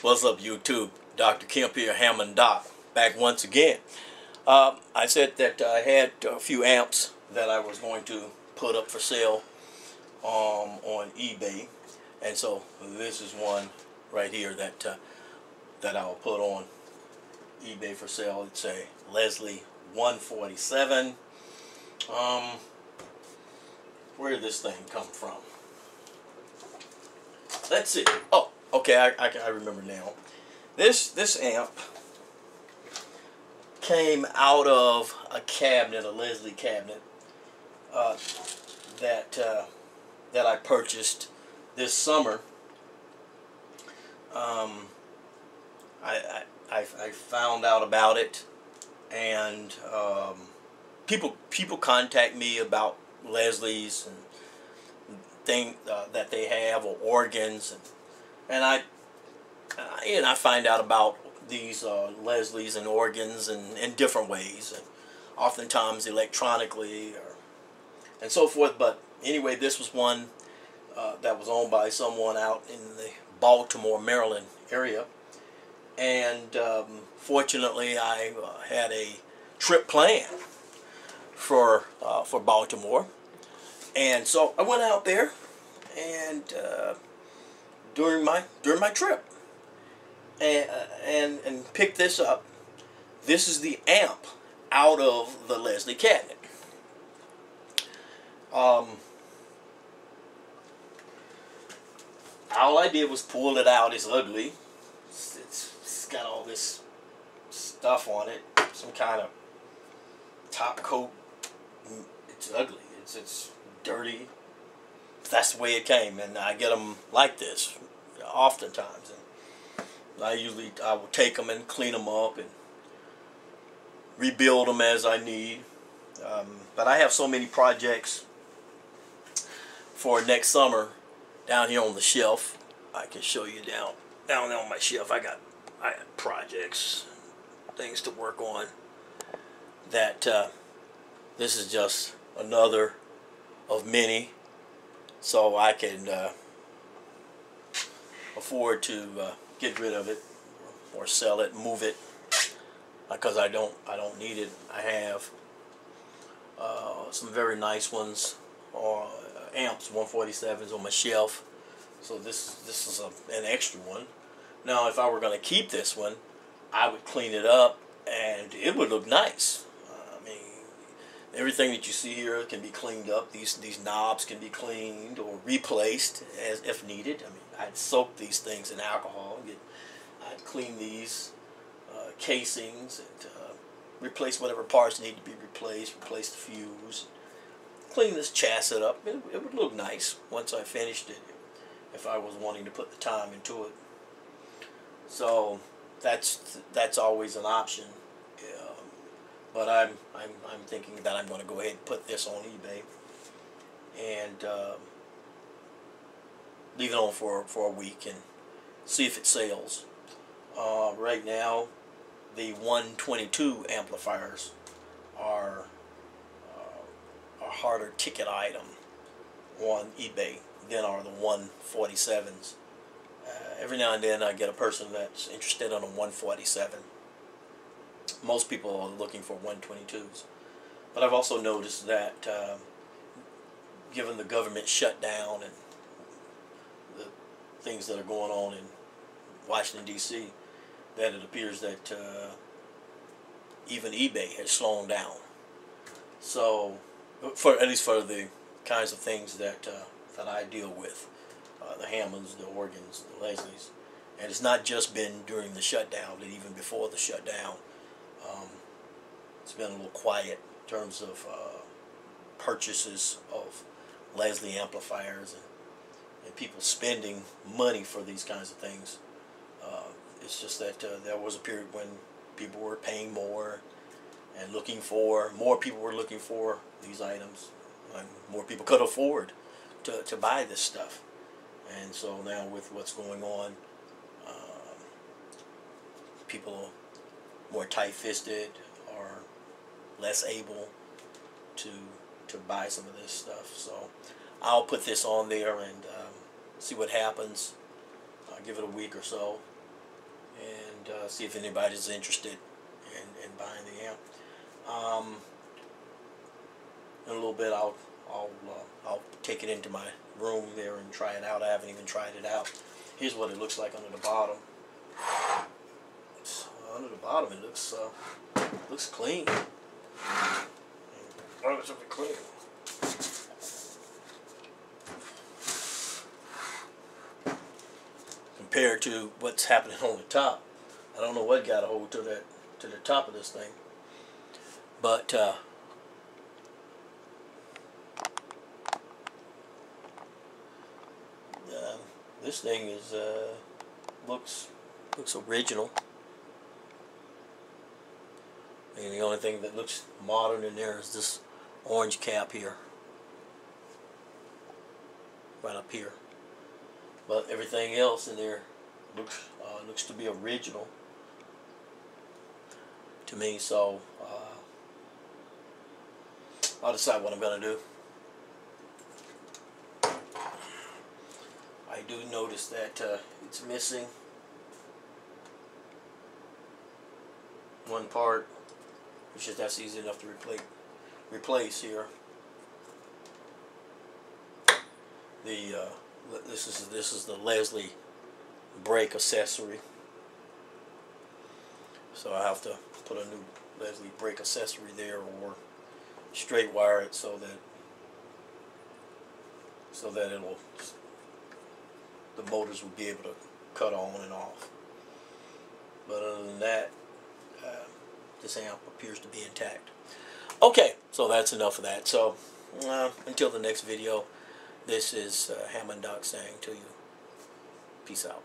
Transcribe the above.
What's up, YouTube? Dr. Kemp here, Hammond Doc, back once again. I said that I had a few amps that I was going to put up for sale on eBay, and so this is one right here that I'll put on eBay for sale. It's a Leslie 147. Where did this thing come from? Let's see. Oh, okay, I remember now. This amp came out of a cabinet, a Leslie cabinet, that I purchased this summer. I found out about it, and people contact me about Leslie's and things that they have, or organs, and I find out about these Leslie's and organs in different ways, and oftentimes electronically and so forth. But anyway, this was one that was owned by someone out in the Baltimore, Maryland area, and fortunately I had a trip planned for Baltimore, and so I went out there and during my trip and picked this up. This is the amp out of the Leslie cabinet. All I did was pull it out. It's ugly. It's got all this stuff on it, some kind of top coat. It's ugly. It's dirty. That's the way it came, and I get them like this oftentimes. And I will take them and clean them up and rebuild them as I need. But I have so many projects for next summer down here on the shelf. I can show you down there on my shelf. I got projects, things to work on. That this is just another of many, so I can afford to get rid of it or sell it, move it, because I don't need it. I have some very nice ones, or amps, 147s on my shelf. So this is an extra one. Now, if I were going to keep this one, I would clean it up and it would look nice. I mean, everything that you see here can be cleaned up. These knobs can be cleaned or replaced as if needed. I mean, I'd soak these things in alcohol. I'd clean these casings and replace whatever parts need to be replaced. Replace the fuse. Clean this chassis up. It would look nice once I finished it, if I was wanting to put the time into it. So that's always an option. But I'm thinking that I'm going to go ahead and put this on eBay and leave it on for a week and see if it sells. Right now, the 122 amplifiers are a harder ticket item on eBay than are the 147s. Every now and then I get a person that's interested in a 147. Most people are looking for 122s. But I've also noticed that given the government shutdown and the things that are going on in Washington, D.C., that it appears that even eBay has slowed down. So, at least for the kinds of things that I deal with, the Hammonds, the organs, the Leslies, and it's not just been during the shutdown, but even before the shutdown, it's been a little quiet in terms of purchases of Leslie amplifiers and people spending money for these kinds of things. It's just that there was a period when people were paying more and more people were looking for these items, and more people could afford to buy this stuff. And so now with what's going on, people are more tight-fisted or less able to buy some of this stuff. So I'll put this on there and see what happens. I'll give it a week or so and see if anybody's interested in buying the amp. In a little bit, I'll take it into my room there and try it out. I haven't even tried it out. Here's what it looks like under the bottom. Under the bottom, it looks clean. Relatively clean. Compared to what's happening on the top. I don't know what got a hold to the top of this thing, but this thing is looks original. And the only thing that looks modern in there is this orange cap here, right up here. But everything else in there looks to be original to me. So I'll decide what I'm gonna do. I do notice that it's missing one part, which is that's easy enough to replace here. This is the Leslie brake accessory, so I have to put a new Leslie brake accessory there, or straight wire it so that the motors will be able to cut on and off. But other than that, this amp appears to be intact. Okay, so that's enough of that. So until the next video, this is Hammond Doc saying to you, peace out.